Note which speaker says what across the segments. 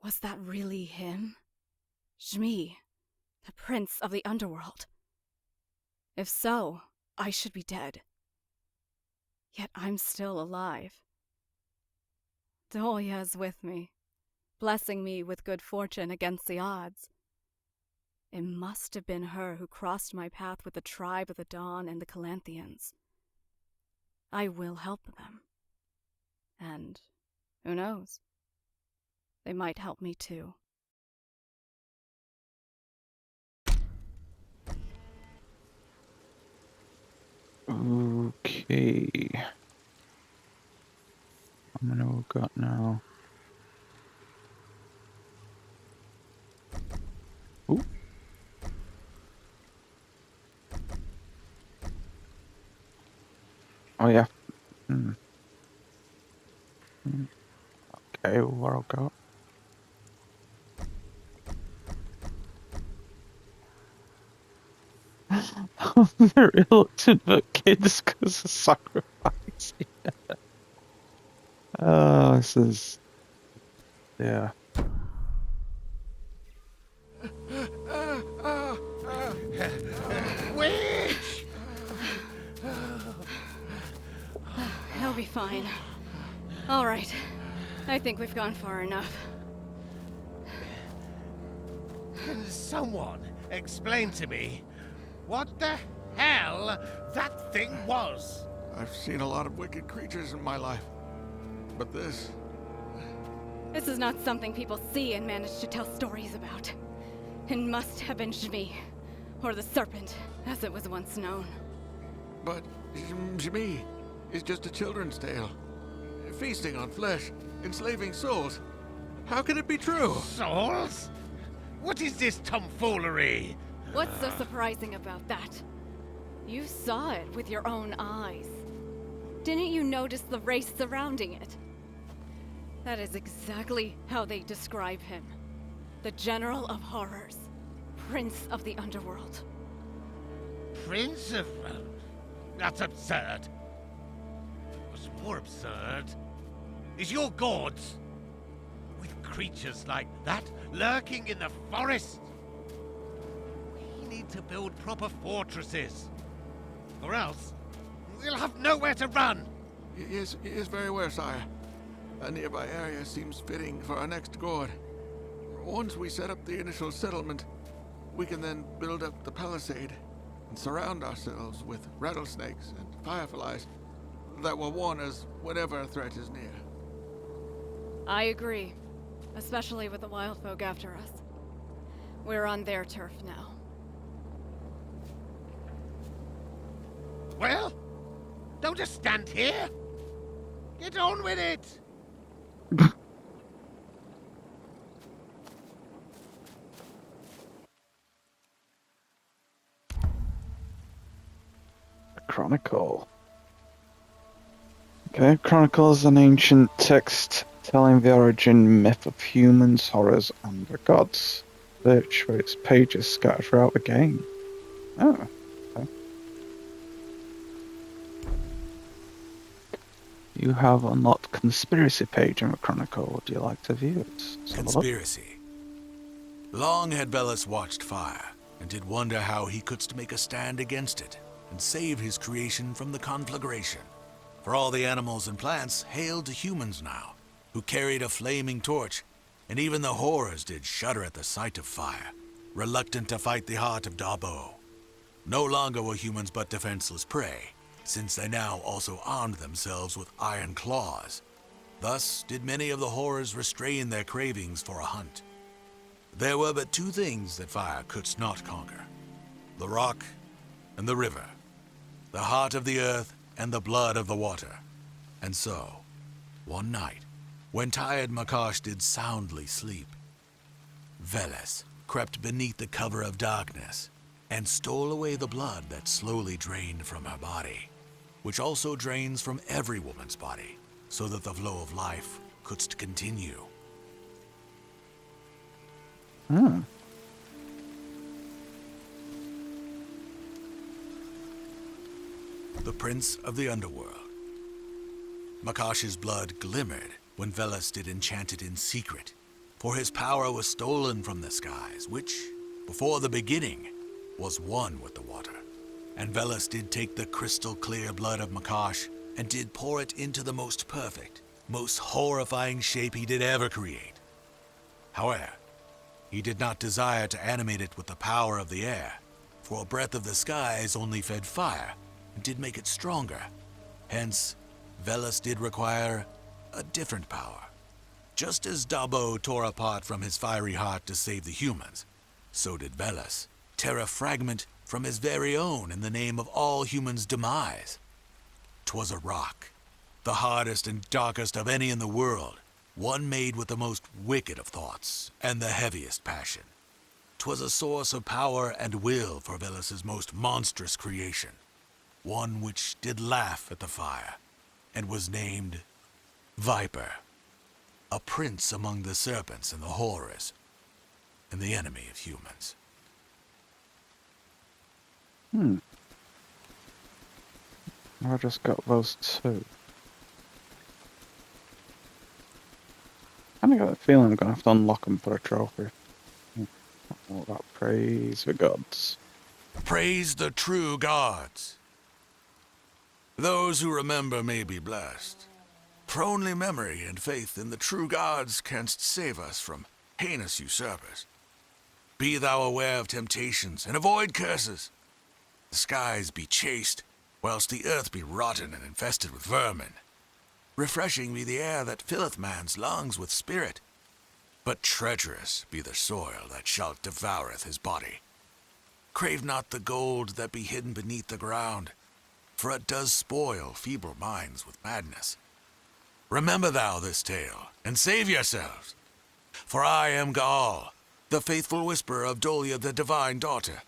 Speaker 1: Was that really him? Shmi, the prince of the underworld? If so, I should be dead. Yet I'm still alive. Dolya is with me, blessing me with good fortune against the odds. It must have been her who crossed my path with the tribe of the Dawn and the Calanthians. I will help them. And who knows? They might help me too.
Speaker 2: Okay. How many we've got now? Ooh. Oh yeah. Okay, what I've got. They're reluctant but kids because of sacrifice. Oh, this is... Yeah.
Speaker 3: Witch!
Speaker 1: He'll be fine. All right. I think we've gone far enough.
Speaker 3: Can someone explain to me what the hell that thing was?
Speaker 4: I've seen a lot of wicked creatures in my life, but this...
Speaker 1: This is not something people see and manage to tell stories about. It must have been Shmi, or the serpent, as it was once known.
Speaker 4: But Shmi is just a children's tale. Feasting on flesh, enslaving souls. How can it be true?
Speaker 3: Souls? What is this tomfoolery?
Speaker 1: What's so surprising about that? You saw it with your own eyes. Didn't you notice the race surrounding it? That is exactly how they describe him. The General of Horrors. Prince of the Underworld.
Speaker 3: Prince of... that's absurd. What's more absurd is your gods. With creatures like that lurking in the forest. We need to build proper fortresses. Or else, we'll have nowhere to run.
Speaker 4: He is very aware, sire. A nearby area seems fitting for our next Gord. Once we set up the initial settlement, we can then build up the palisade and surround ourselves with rattlesnakes and fireflies that will warn us whenever a threat is near.
Speaker 1: I agree. Especially with the wild folk after us. We're on their turf now.
Speaker 3: Well, don't just stand here. Get on with it.
Speaker 2: Chronicle. Okay, Chronicle is an ancient text telling the origin myth of humans, horrors, and the gods. Search for its pages scattered throughout the game. Oh, okay. You have unlocked conspiracy page in the Chronicle. Would you like to view it? Let's have a look.
Speaker 5: Conspiracy. Long had Veles watched fire, and did wonder how he couldst make a stand against it, and save his creation from the conflagration. For all the animals and plants hailed to humans now, who carried a flaming torch, and even the horrors did shudder at the sight of fire, reluctant to fight the heart of Dabo. No longer were humans but defenseless prey, since they now also armed themselves with iron claws. Thus did many of the horrors restrain their cravings for a hunt. There were but two things that fire couldst not conquer: the rock and the river, the heart of the earth and the blood of the water. And so, one night, when tired Makash did soundly sleep, Veles crept beneath the cover of darkness and stole away the blood that slowly drained from her body, which also drains from every woman's body, so that the flow of life couldst continue.
Speaker 2: Hmm.
Speaker 5: The Prince of the Underworld. Makash's blood glimmered when Veles did enchant it in secret, for his power was stolen from the skies, which, before the beginning, was one with the water. And Veles did take the crystal clear blood of Makash and did pour it into the most perfect, most horrifying shape he did ever create. However, he did not desire to animate it with the power of the air, for a breath of the skies only fed fire and did make it stronger. Hence, Veles did require a different power. Just as Dabo tore apart from his fiery heart to save the humans, so did Veles tear a fragment from his very own in the name of all humans' demise. 'Twas a rock, the hardest and darkest of any in the world, one made with the most wicked of thoughts and the heaviest passion. 'Twas a source of power and will for Veles's most monstrous creation, one which did laugh at the fire, and was named Viper, a prince among the serpents and the horrors, and the enemy of humans.
Speaker 2: I just got those two. I got a feeling I'm gonna have to unlock them for a trophy. All about praise the gods.
Speaker 5: Praise the true gods. Those who remember may be blessed. For only memory and faith in the true gods canst save us from heinous usurpers. Be thou aware of temptations and avoid curses. The skies be chaste, whilst the earth be rotten and infested with vermin. Refreshing be the air that filleth man's lungs with spirit, but treacherous be the soil that shall devoureth his body. Crave not the gold that be hidden beneath the ground, for it does spoil feeble minds with madness. Remember thou this tale, and save yourselves. For I am Gaal, the faithful whisperer of Dolia the divine daughter.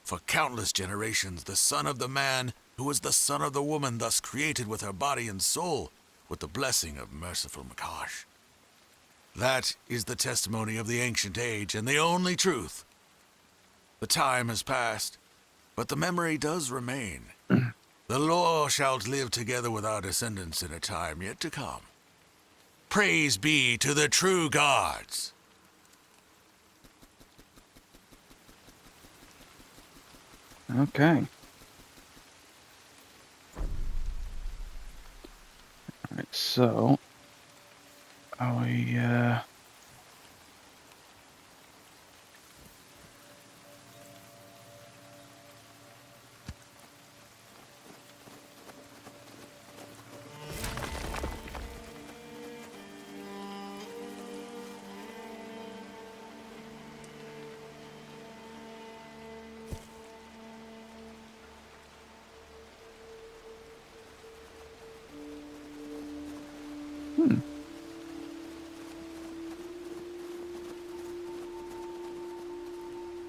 Speaker 5: For countless generations the son of the man who was the son of the woman thus created with her body and soul, with the blessing of merciful Makash. That is the testimony of the ancient age and the only truth. The time has passed, but the memory does remain. The lore shall live together with our descendants in a time yet to come. Praise be to the true gods.
Speaker 2: Okay. Alright, so are we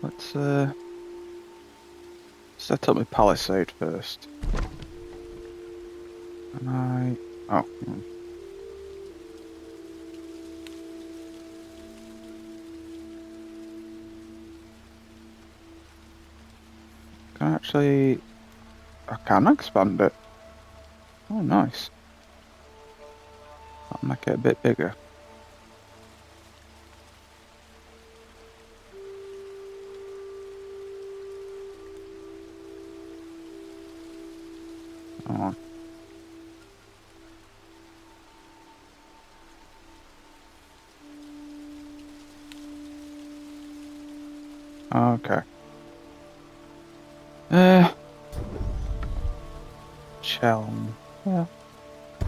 Speaker 2: let's set up my palisade first. And I can expand it. Oh, nice. I'll make it a bit bigger. Oh. Okay. Chelm. Yeah. I'm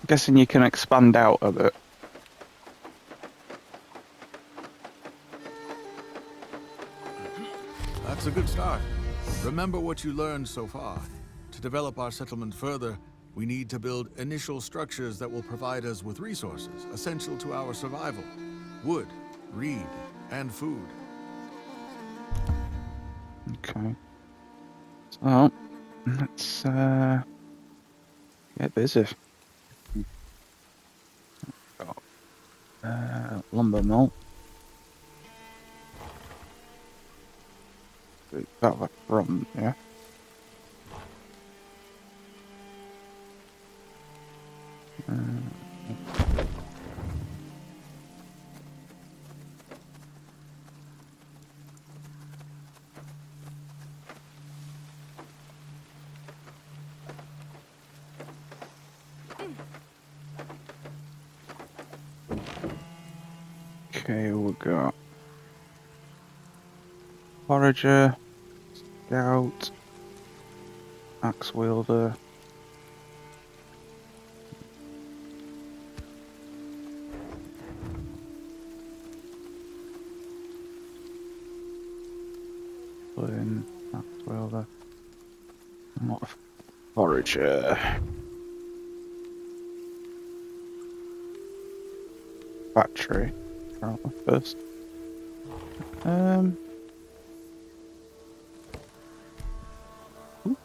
Speaker 2: guessing you can expand out a bit.
Speaker 4: That's a good start. Remember what you learned so far. To develop our settlement further, we need to build initial structures that will provide us with resources essential to our survival. Wood, reed, and food.
Speaker 2: Okay. So, let's get busy. Got lumber mill. That was from, yeah. Okay, we've got Forager, Scout, Axe Wielder. Put in Axe Wielder. Not a Forager. Battery. Apparently first. Ooh.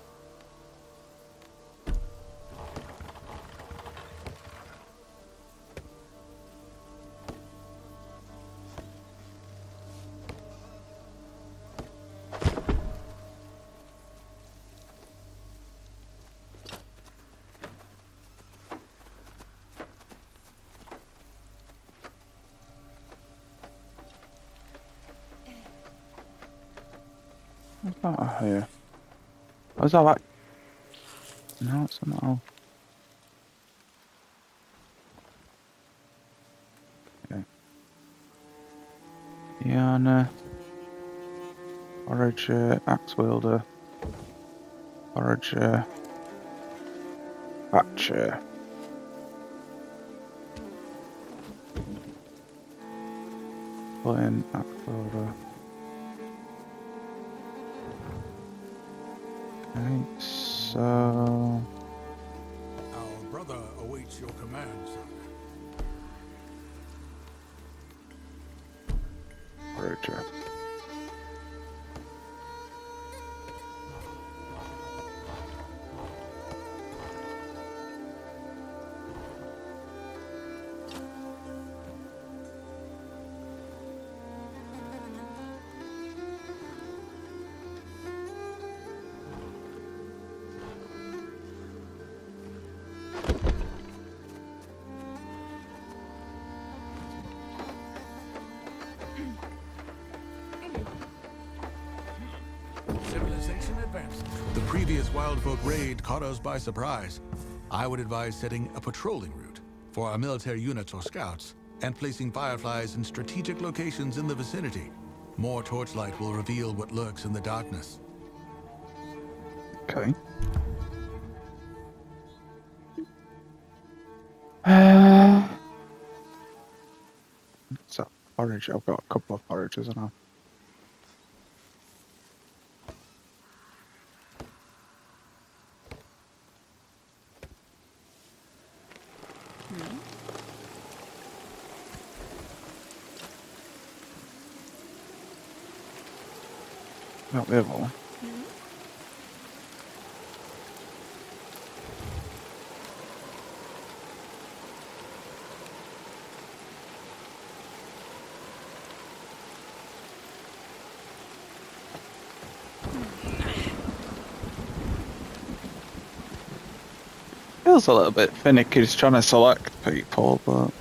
Speaker 2: What's that here? What's that like? No, it's not. Oh. Okay. Yana. Forager, Axe Wielder. Forager. Batcher. Put in Axe Wielder. Okay, so
Speaker 5: Our brother awaits your command, son.
Speaker 2: Forager.
Speaker 5: Civilization advancing. The previous Wildfolk raid caught us by surprise. I would advise setting a patrolling route for our military units or scouts, and placing fireflies in strategic locations in the vicinity. More torchlight will reveal what lurks in the darkness.
Speaker 2: Okay. So Forager. I've got a couple of foragers now. Got the other one. Feels a little bit finicky just trying to select people, but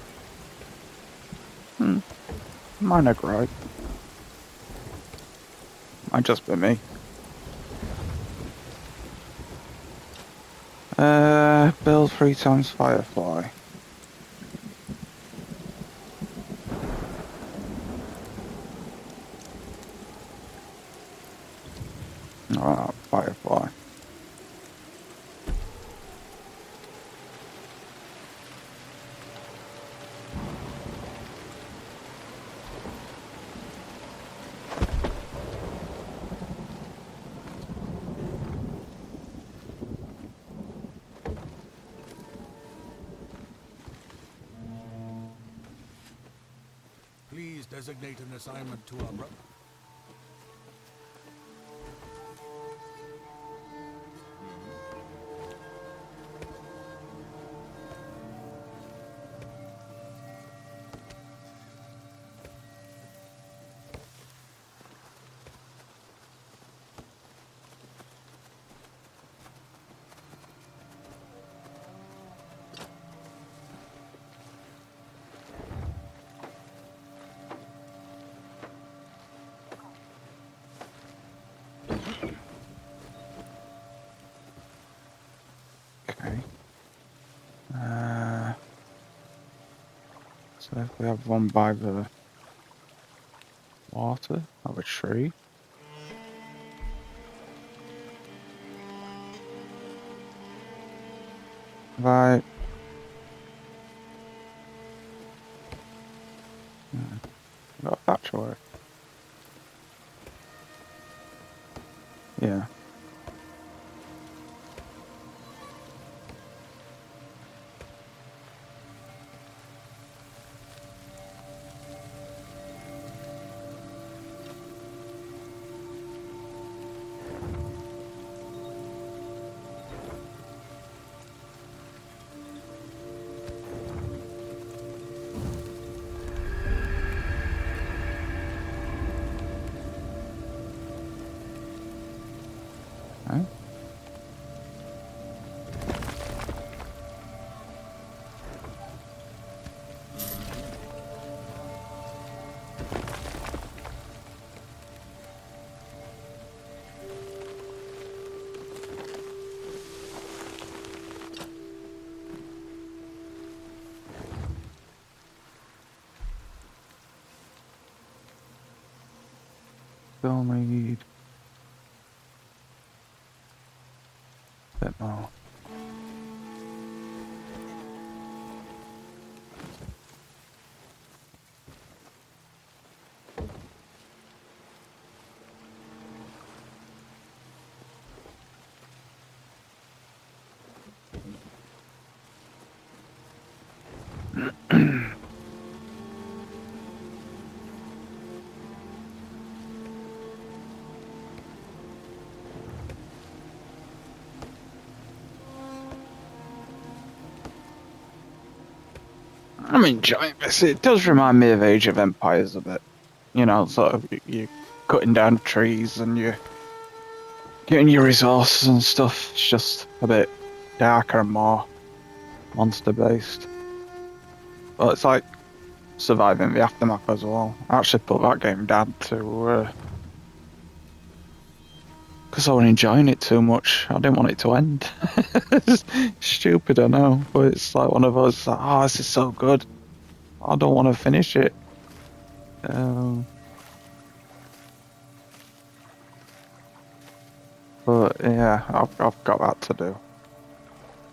Speaker 2: minor gripe. Might just be me. Build 3 times Firefly. Oh, Firefly.
Speaker 5: Please designate an assignment to our brother.
Speaker 2: Okay. So if we have one by the water of a tree. Right. Got a thatch work. Yeah. Okay. Still need a bit more. I'm enjoying this. It does remind me of Age of Empires a bit. You know, sort of you cutting down trees and you're getting your resources and stuff. It's just a bit darker and more monster based. But it's like surviving the aftermath as well. I actually put that game down to because I was enjoying it too much. I didn't want it to end. It's stupid, I know, but it's like one of those. Like, oh, this is so good. I don't want to finish it. But yeah, I've got that to do.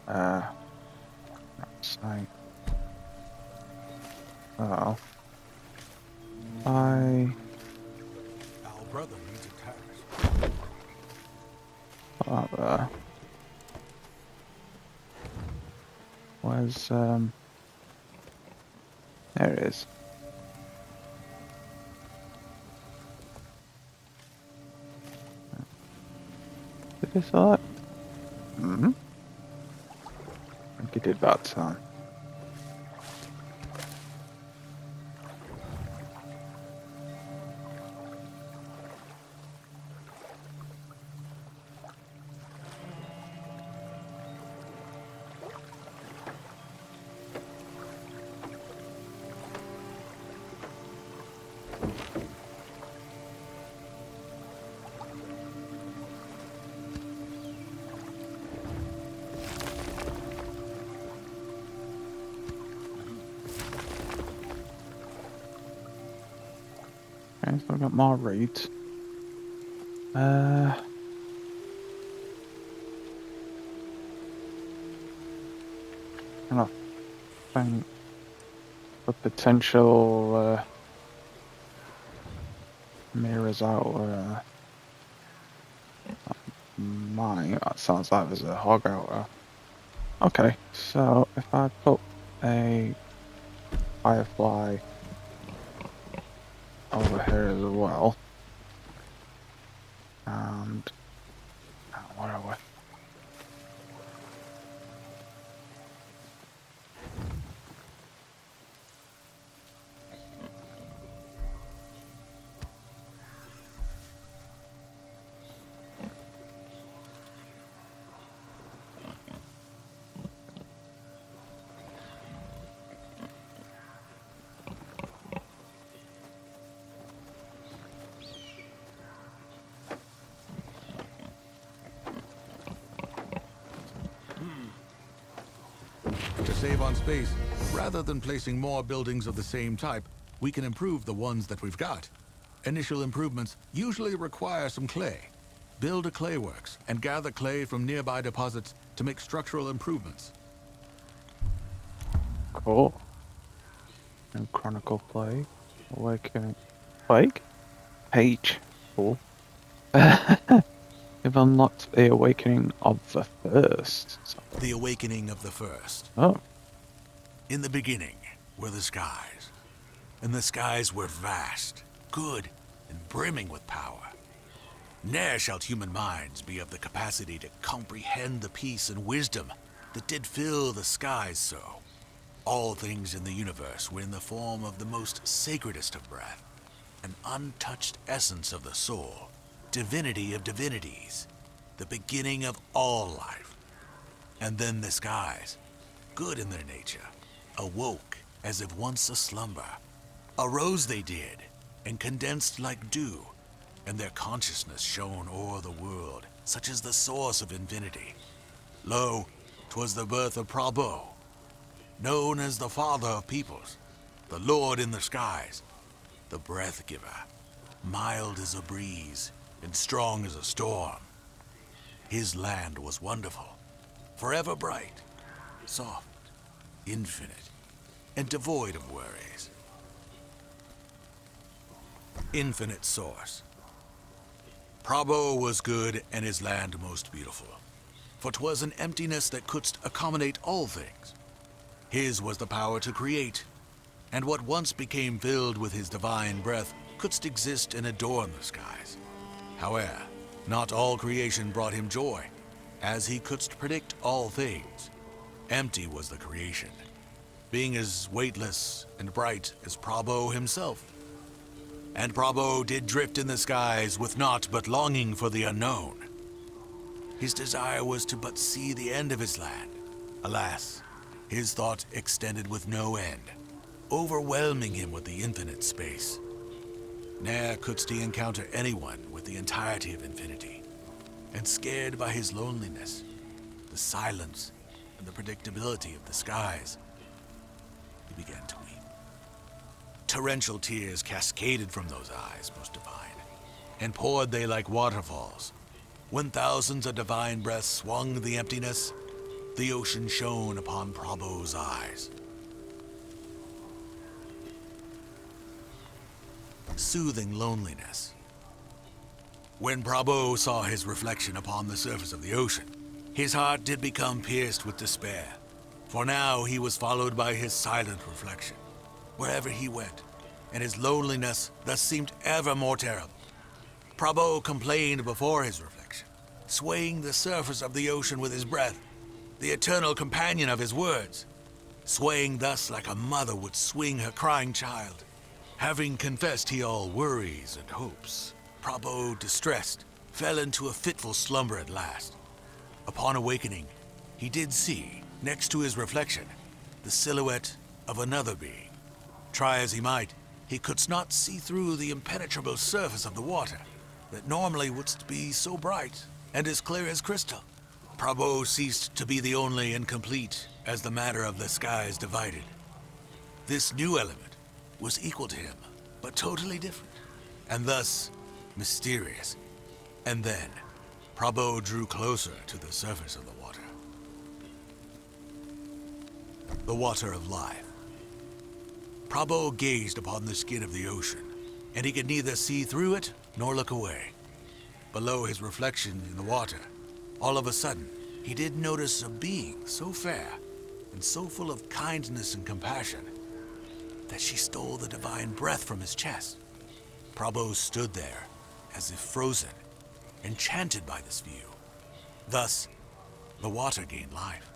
Speaker 2: Right. Oh,
Speaker 5: Our brother needs a task.
Speaker 2: there. Where's there it is. Did he select? Mm-hmm. I think he did that time. Okay, so I've got more reeds. I think the potential mirrors out mine. That sounds like there's a hog out there. Okay, so if I put a firefly over here as well, and what are we?
Speaker 5: To save on space, rather than placing more buildings of the same type, we can improve the ones that we've got. initial improvements usually require some clay. Build a clay works and gather clay from nearby deposits to make structural improvements.
Speaker 2: Cool. And Chronicle Plague. Awakening. Plague? Page. Cool. You've unlocked the Awakening of the First.
Speaker 5: The Awakening of the First.
Speaker 2: Oh.
Speaker 5: In the beginning were the skies, and the skies were vast, good, and brimming with power. Ne'er shall human minds be of the capacity to comprehend the peace and wisdom that did fill the skies so. All things in the universe were in the form of the most sacredest of breath, an untouched essence of the soul, divinity of divinities, the beginning of all life. And then the skies, good in their nature, awoke as if once a slumber. Arose they did, and condensed like dew, and their consciousness shone o'er the world, such as the source of infinity. Lo, 'twas the birth of Prabo, known as the father of peoples, the lord in the skies, the breath giver, mild as a breeze, and strong as a storm. His land was wonderful, forever bright, soft, infinite, and devoid of worries. Infinite source. Prabo was good and his land most beautiful, for 'twas an emptiness that couldst accommodate all things. His was the power to create, and what once became filled with his divine breath couldst exist and adorn the skies. However, not all creation brought him joy, as he couldst predict all things. Empty was the creation, being as weightless and bright as Prabo himself. And Prabo did drift in the skies with naught but longing for the unknown. His desire was to but see the end of his land. Alas, his thought extended with no end, overwhelming him with the infinite space. Ne'er couldst he encounter anyone with the entirety of infinity, and scared by his loneliness, the silence, and the predictability of the skies, he began to weep. Torrential tears cascaded from those eyes, most divine, and poured they like waterfalls. When thousands of divine breaths swung the emptiness, the ocean shone upon Prabo's eyes. Soothing loneliness. When Prabo saw his reflection upon the surface of the ocean, his heart did become pierced with despair, for now he was followed by his silent reflection, wherever he went, and his loneliness thus seemed ever more terrible. Prabo complained before his reflection, swaying the surface of the ocean with his breath, the eternal companion of his words, swaying thus like a mother would swing her crying child. Having confessed he all worries and hopes, Prabo, distressed, fell into a fitful slumber at last. Upon awakening, he did see, next to his reflection, the silhouette of another being. Try as he might, he could not see through the impenetrable surface of the water that normally wouldst be so bright and as clear as crystal. Prabo ceased to be the only and complete as the matter of the skies divided. This new element was equal to him, but totally different, and thus mysterious. And then, Prabo drew closer to the surface of the water. The water of life. Prabo gazed upon the skin of the ocean, and he could neither see through it nor look away. Below his reflection in the water, all of a sudden, he did notice a being so fair and so full of kindness and compassion that she stole the divine breath from his chest. Prabo stood there, as if frozen, enchanted by this view. Thus, the water gained life,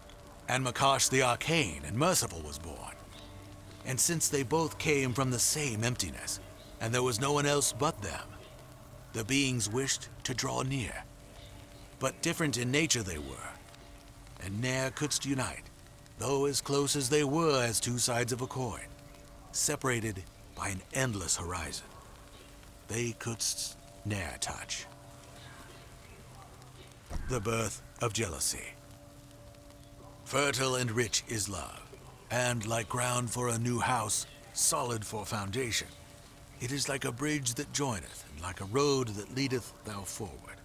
Speaker 5: and Makash the Arcane and Merciful was born. And since they both came from the same emptiness, and there was no one else but them, the beings wished to draw near. But different in nature they were, and ne'er couldst unite, though as close as they were as two sides of a coin, separated by an endless horizon. They couldst ne'er touch. The birth of jealousy. Fertile and rich is love, and like ground for a new house, solid for foundation. It is like a bridge that joineth, and like a road that leadeth thou forward.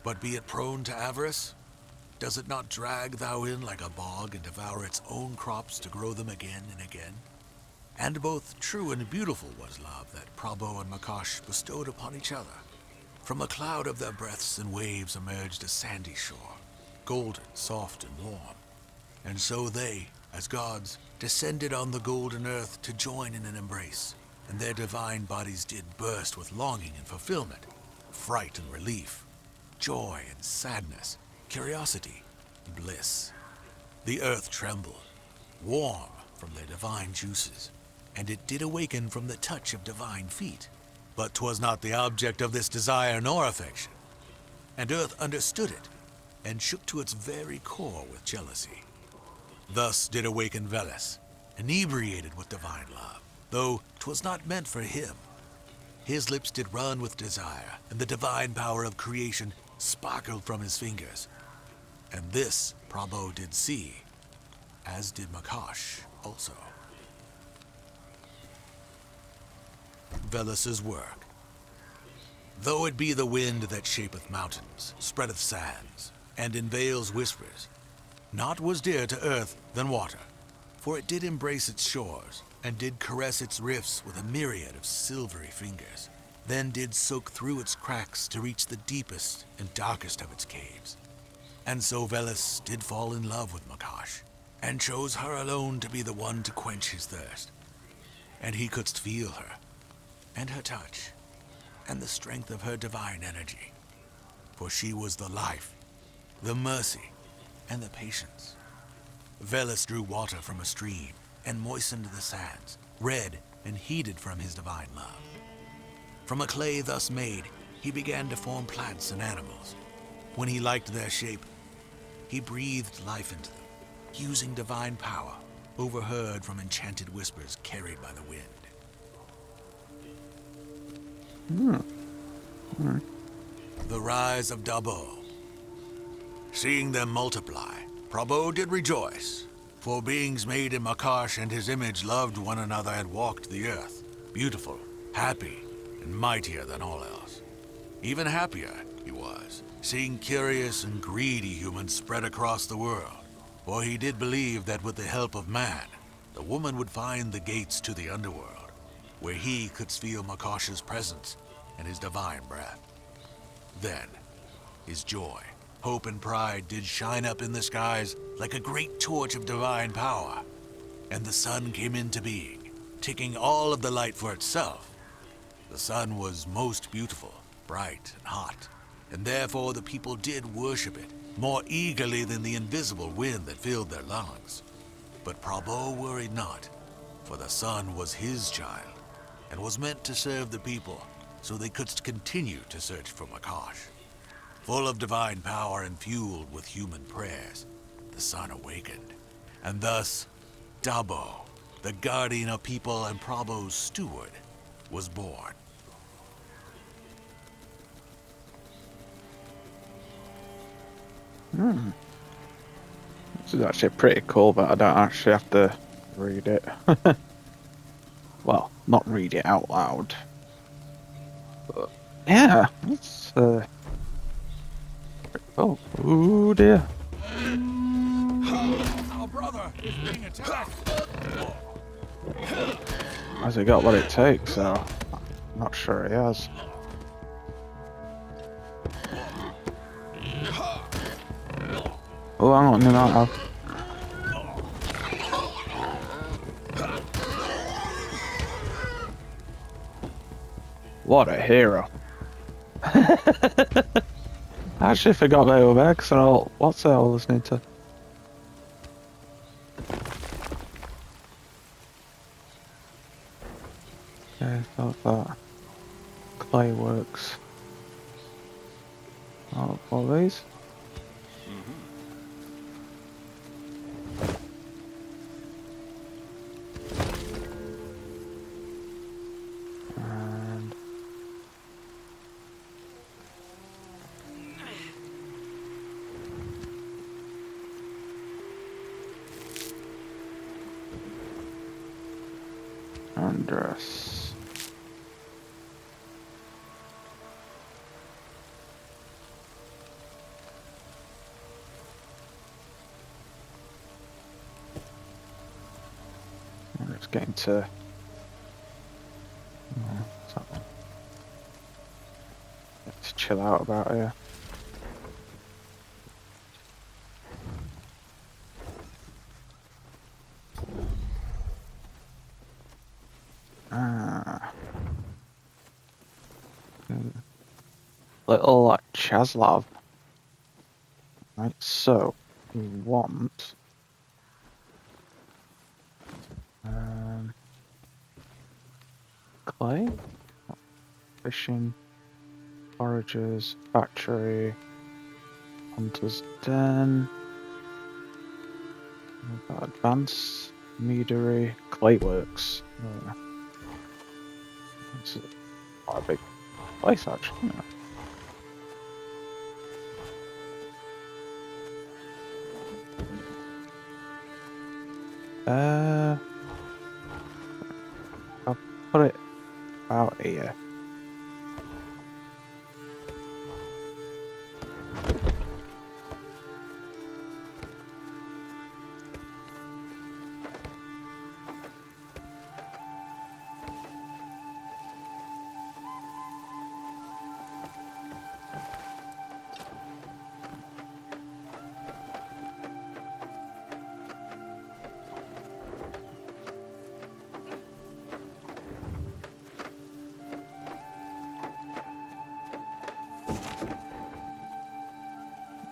Speaker 5: But be it prone to avarice, does it not drag thou in like a bog and devour its own crops to grow them again and again? And both true and beautiful was love that Prabo and Makash bestowed upon each other. From a cloud of their breaths and waves emerged a sandy shore, golden, soft, and warm. And so they, as gods, descended on the golden earth to join in an embrace, and their divine bodies did burst with longing and fulfillment, fright and relief, joy and sadness, curiosity and bliss. The earth trembled, warm from their divine juices, and it did awaken from the touch of divine feet. But 'twas not the object of this desire nor affection, and earth understood it, and shook to its very core with jealousy. Thus did awaken Veles, inebriated with divine love, though 'twas not meant for him. His lips did run with desire, and the divine power of creation sparkled from his fingers. And this Prabo did see, as did Makash also. Veles's work. Though it be the wind that shapeth mountains, spreadeth sands, and unveils whispers, naught was dearer to earth than water, for it did embrace its shores, and did caress its rifts with a myriad of silvery fingers, then did soak through its cracks to reach the deepest and darkest of its caves. And so Veles did fall in love with Makash, and chose her alone to be the one to quench his thirst. And he couldst feel her, and her touch, and the strength of her divine energy, for she was the life, the mercy, and the patience. Veles drew water from a stream, and moistened the sands, red and heated from his divine love. From a clay thus made, he began to form plants and animals. When he liked their shape, he breathed life into them, using divine power, overheard from enchanted whispers carried by the wind. The rise of Dabo. Seeing them multiply, Prabo did rejoice, for beings made in Makash and his image loved one another and walked the earth, beautiful, happy, and mightier than all else. Even happier he was, seeing curious and greedy humans spread across the world, for he did believe that with the help of man, the woman would find the gates to the underworld, where he could feel Makash's presence and his divine breath. Then, his joy, hope, and pride did shine up in the skies like a great torch of divine power, and the sun came into being, taking all of the light for itself. The sun was most beautiful, bright, and hot, and therefore the people did worship it more eagerly than the invisible wind that filled their lungs. But Prabo worried not, for the sun was his child, and was meant to serve the people, so they could continue to search for Makash. Full of divine power and fueled with human prayers, the sun awakened, and thus Dabo, the guardian of people and Prabo's steward, was born.
Speaker 2: This is actually pretty cool, but I don't actually have to read it. Well, not read it out loud. But yeah, it's pretty cool. Oh dear.
Speaker 5: Our brother is being attacked.
Speaker 2: Has he got what it takes? So I'm not sure he has. Oh, hang on, he might have. What a hero. I actually forgot they were there because I thought, what's that I was listening to? Okay, got that. Clay works. Oh, all these? And undress. getting to chill out about here. Little Chaslav. Right, so we want clay, fishing, foragers, factory, hunter's den. We've got advanced meadery, clay works. It's quite a big place actually. I'll put it out here.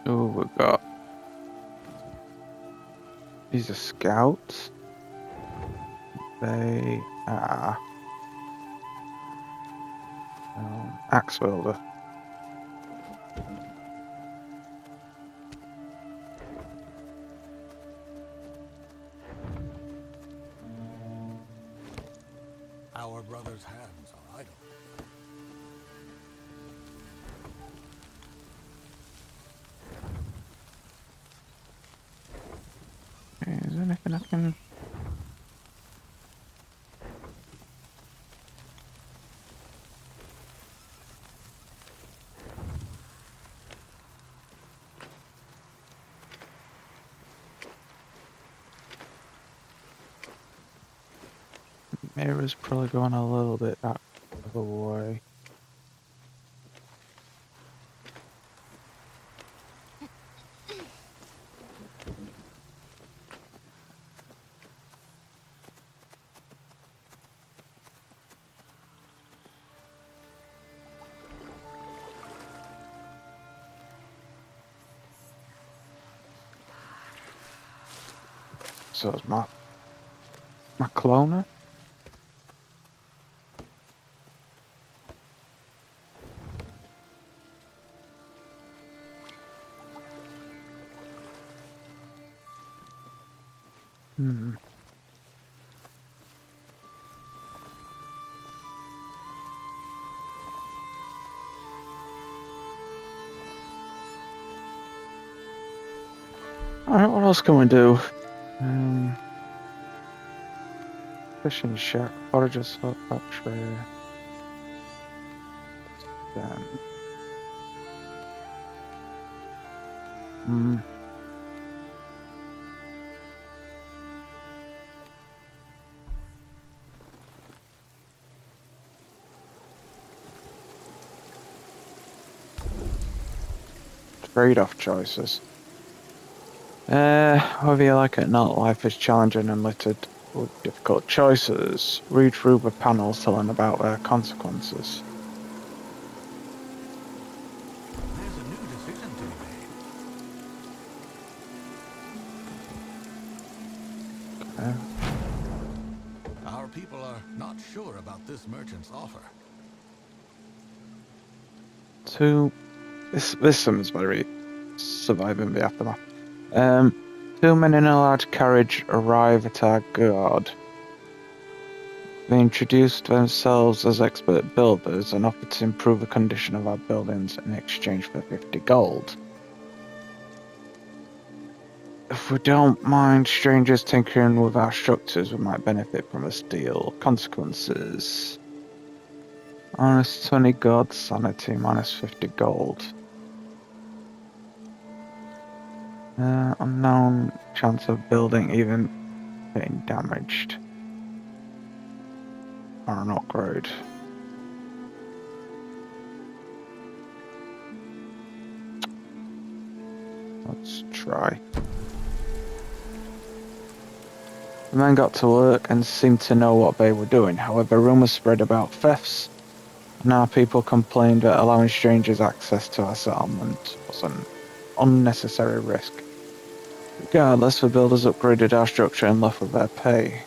Speaker 2: Oh, we've got these are scouts. They are axe wielder.
Speaker 5: Our brother's hands are idle.
Speaker 2: Okay, is there anything I can? Mirror's probably going a little bit that other way. So it's my cloner. Alright, what else can we do? Fishing shack, forager salt factory. Trade-off choices. Whether you like it or not, life is challenging and littered with difficult choices. Read through the panels to learn about their consequences.
Speaker 5: There's a new decision to be made.
Speaker 2: Okay.
Speaker 5: Our people are not sure about this merchant's offer.
Speaker 2: This summons very surviving the aftermath. 2 men in a large carriage arrive at our guard. They introduce themselves as expert builders and offer to improve the condition of our buildings in exchange for 50 gold. If we don't mind strangers tinkering with our structures, we might benefit from this deal. Consequences. Minus 20 gold, sanity, minus 50 gold. Unknown chance of building even getting damaged. or an upgrade. Let's try. The men got to work and seemed to know what they were doing. However, rumours spread about thefts. Now people complained that allowing strangers access to our settlement was an unnecessary risk. Regardless, the builders upgraded our structure and left with their pay.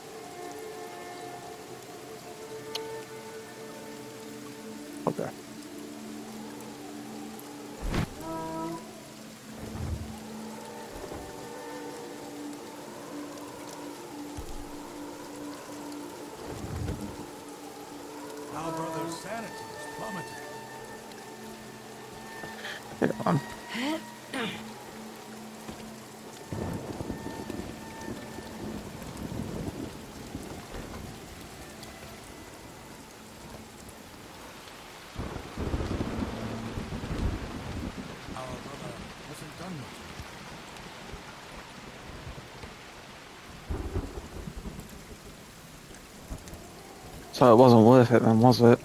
Speaker 2: Okay.
Speaker 5: Our brother's sanity is plummeted.
Speaker 2: Get on.
Speaker 5: Our brother hasn't done much.
Speaker 2: So it wasn't worth it then, was it?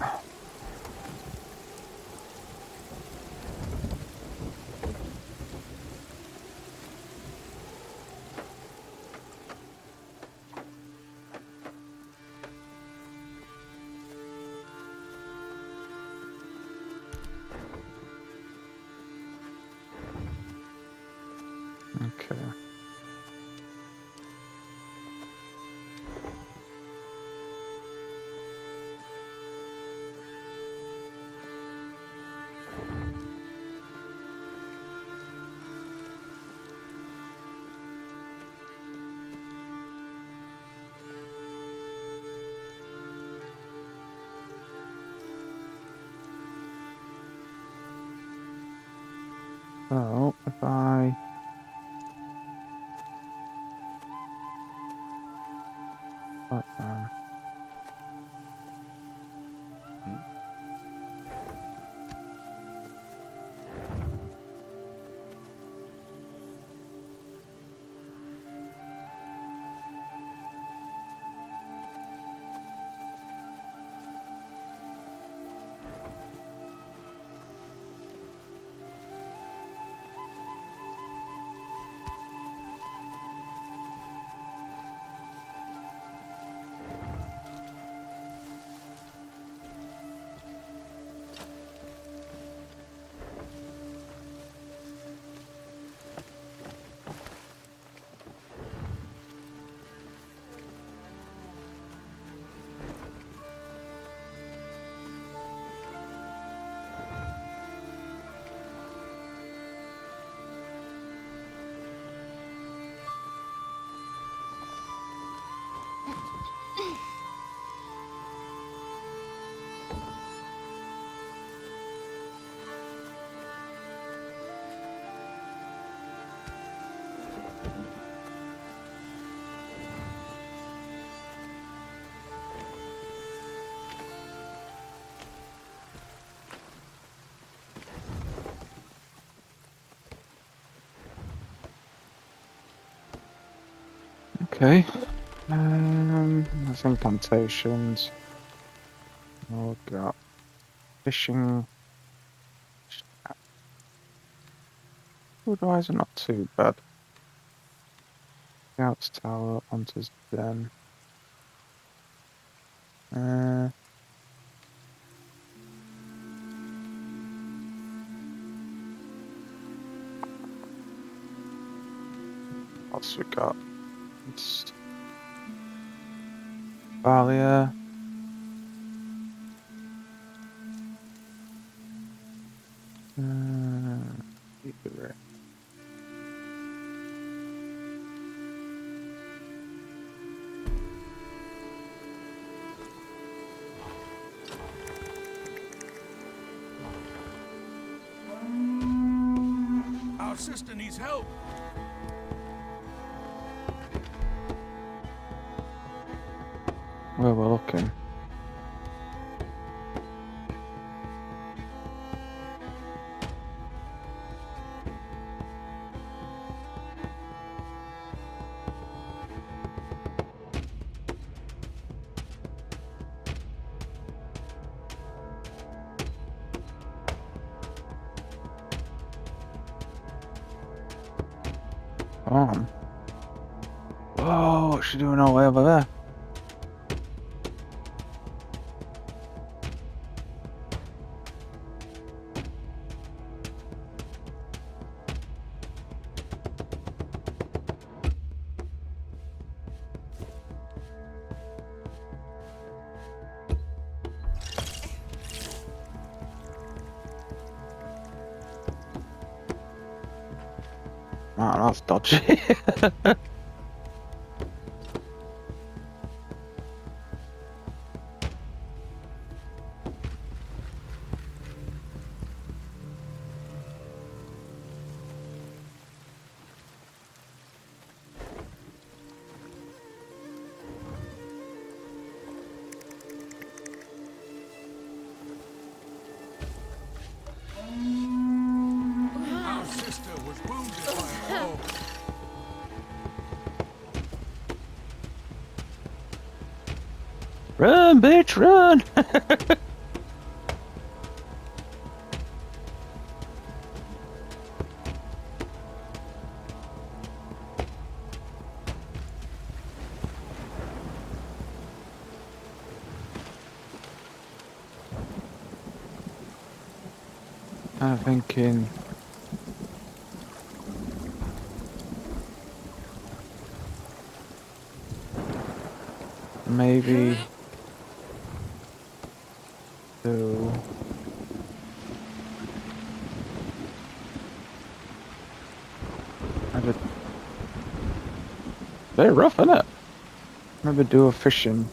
Speaker 2: Okay. So if I okay. There's incantations. Oh god. Fishing. Otherwise are not too bad. Scouts Tower, Hunter's Den. Uh, what's we got? It's Valia. Ivory.
Speaker 5: Our sister needs help.
Speaker 2: Where we're looking. on. Oh, what's she doing all the way over there? Man, that's dodgy.
Speaker 5: Our sister was wounded by a foe.
Speaker 2: Run, bitch, run! I'm thinking. Maybe do maybe they're rough, isn't it? Maybe do a fishing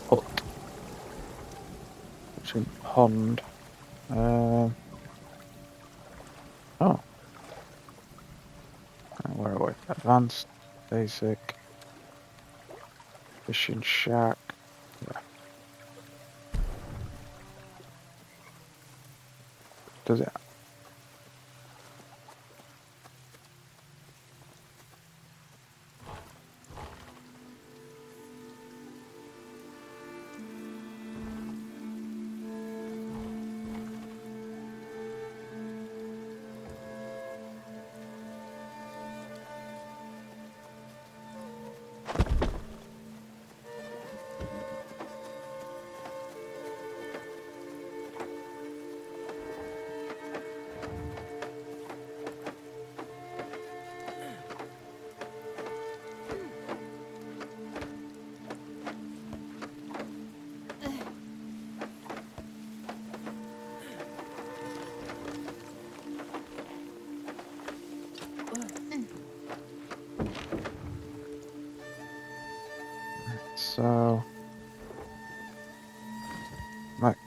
Speaker 2: hut, fishing pond. Oh, where are we? Advanced, basic, fishing shack. Yeah. Does it? So, like,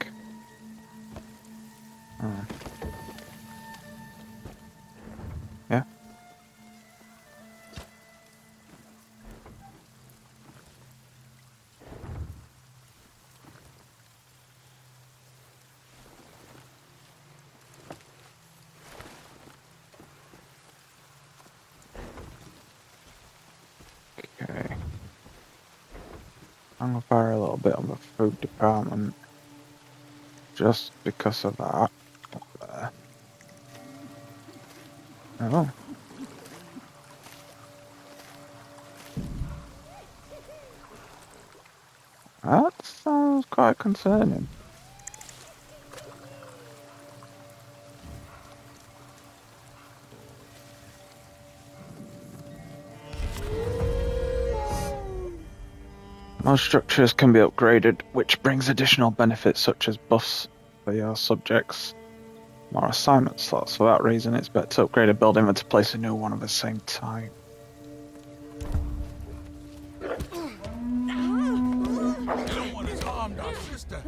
Speaker 2: yeah. Okay. I'm gonna fire a little bit on the food department just because of that. Oh. That sounds quite concerning. Most structures can be upgraded, which brings additional benefits such as buffs for your subjects, more assignment slots. For that reason, it's better to upgrade a building than to place a new one at the same time.
Speaker 5: Someone has harmed our sister.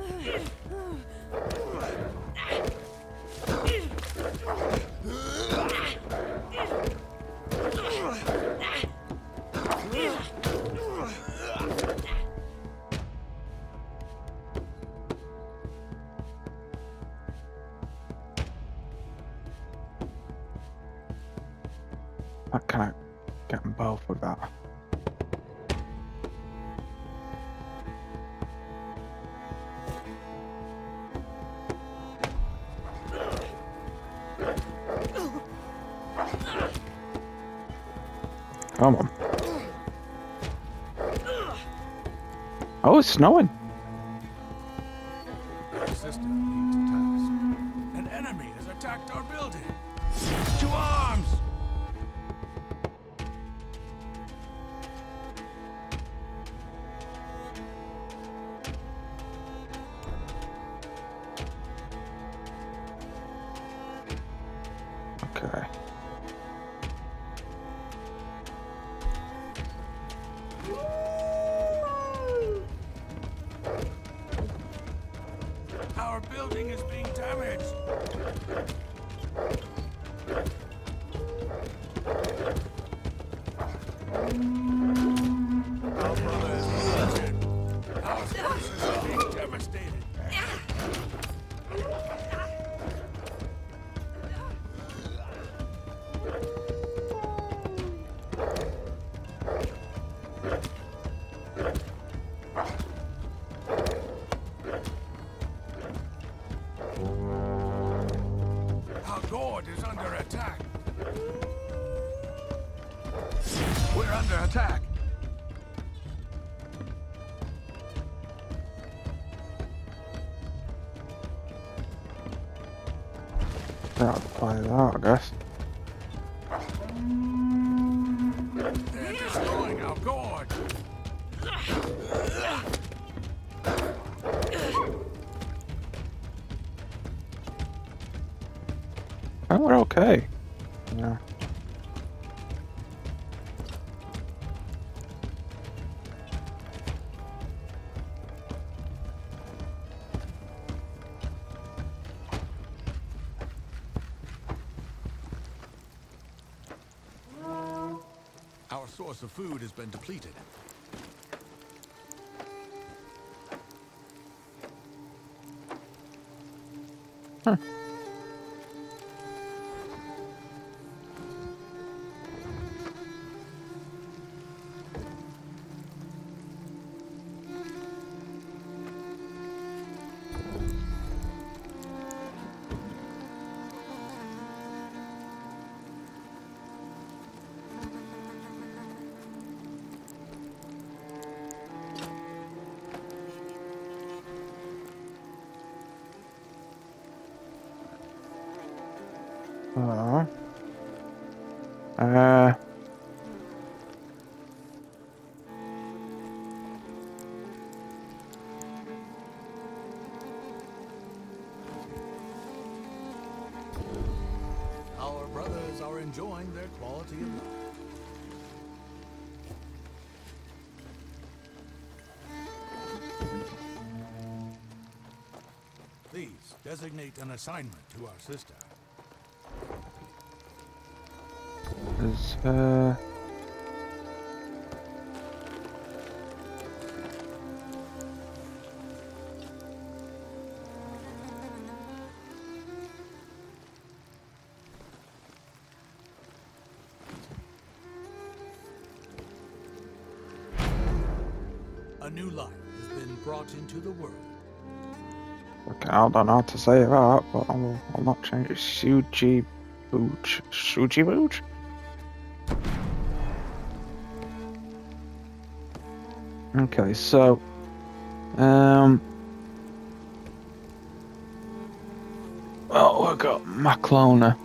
Speaker 2: I can't get them both with that. Come on. Oh, it's snowing.
Speaker 5: Our sister leads a task. An enemy has attacked our building. To arms!
Speaker 2: Okay.
Speaker 5: Our building is being damaged. Our brother is wounded. Our forces are being devastated. Our Gord is under attack. We're under attack.
Speaker 2: I'll play that, I guess.
Speaker 5: They're destroying our Gord.
Speaker 2: Oh, we're okay. Yeah.
Speaker 5: Our source of food has been depleted.
Speaker 2: Huh. Oh.
Speaker 5: Our brothers are enjoying their quality of life. Please designate an assignment to our sister.
Speaker 2: There's,
Speaker 5: A new life has been brought into the world.
Speaker 2: okay, I don't know how to say that, but I'll not change it. Suji Booch. Suji Booch? Okay, so, well, we've got Maclona.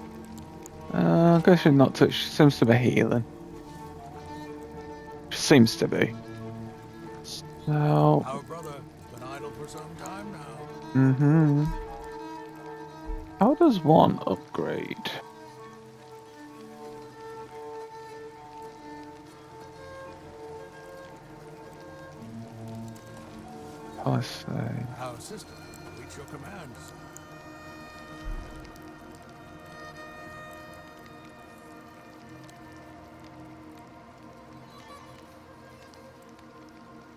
Speaker 2: I guess she's not touched. She seems to be healing. She seems to be. So,
Speaker 5: Our brother has been idle for some time now.
Speaker 2: mm-hmm. How does one upgrade? I say.
Speaker 5: Our sister awaits your commands.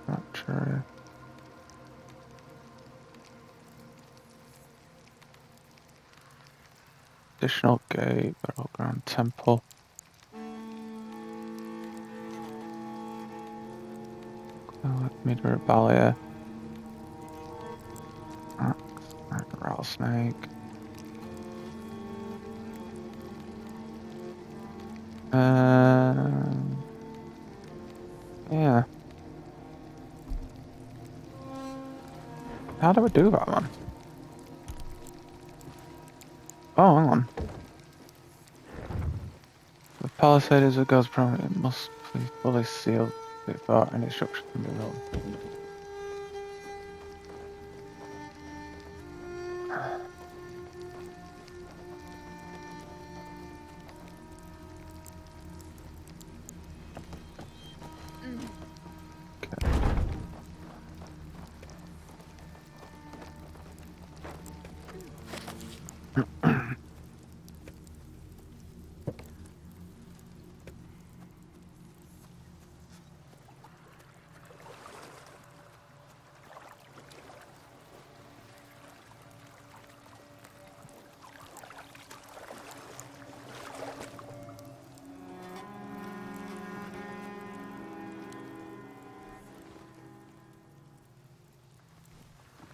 Speaker 2: Not true. Additional gate, battleground temple. Meter Rebalia. Rattlesnake. Yeah. How do we do that, man? Oh, hang on. The palisade is a god's property. It must be fully sealed before any structure can be built.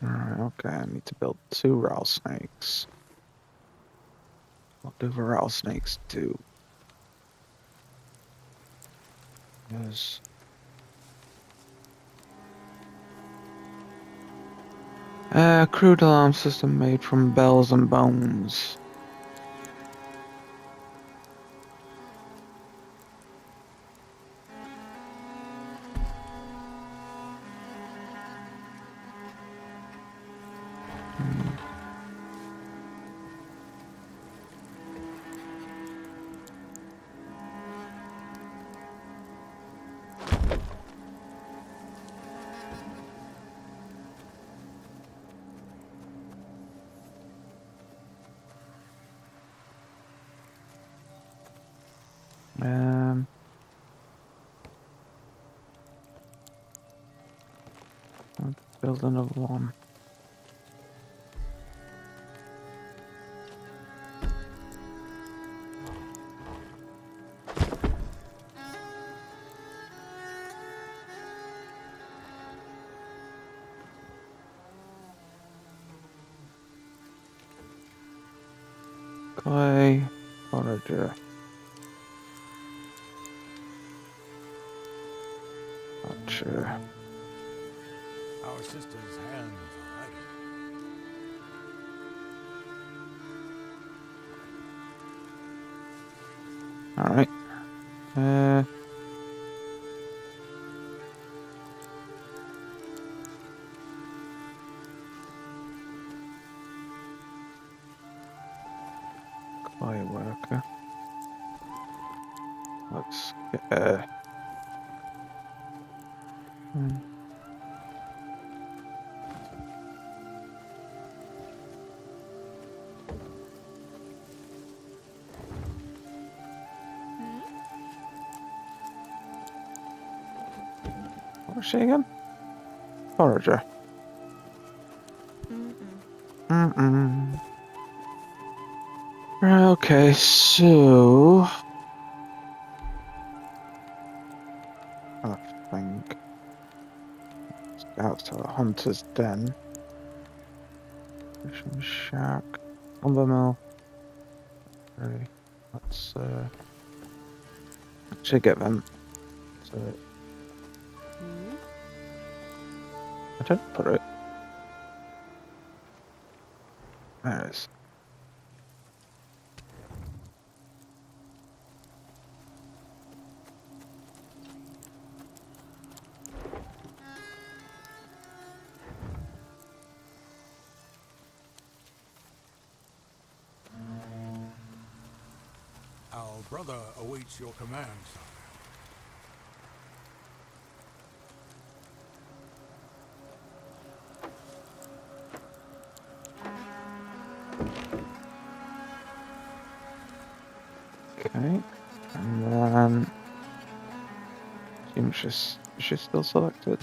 Speaker 2: Alright, okay, I need to build 2 rattlesnakes. What do the rattlesnakes do? Yes. Crude alarm system made from bells and bones. Um, I'll build another one. Clay, forager. Archer.
Speaker 5: Our sister's hands are ready.
Speaker 2: Alright. Uh, clay worker. Let's get hmm. What was she again? Forager. Mm-mm. Okay, so I think out to a hunter's den. Fishing shack. Lumber mill. Okay. Let's actually get them. So I don't put it. There it is.
Speaker 5: Our brother awaits your command, sire.
Speaker 2: Okay. And then she's still selected.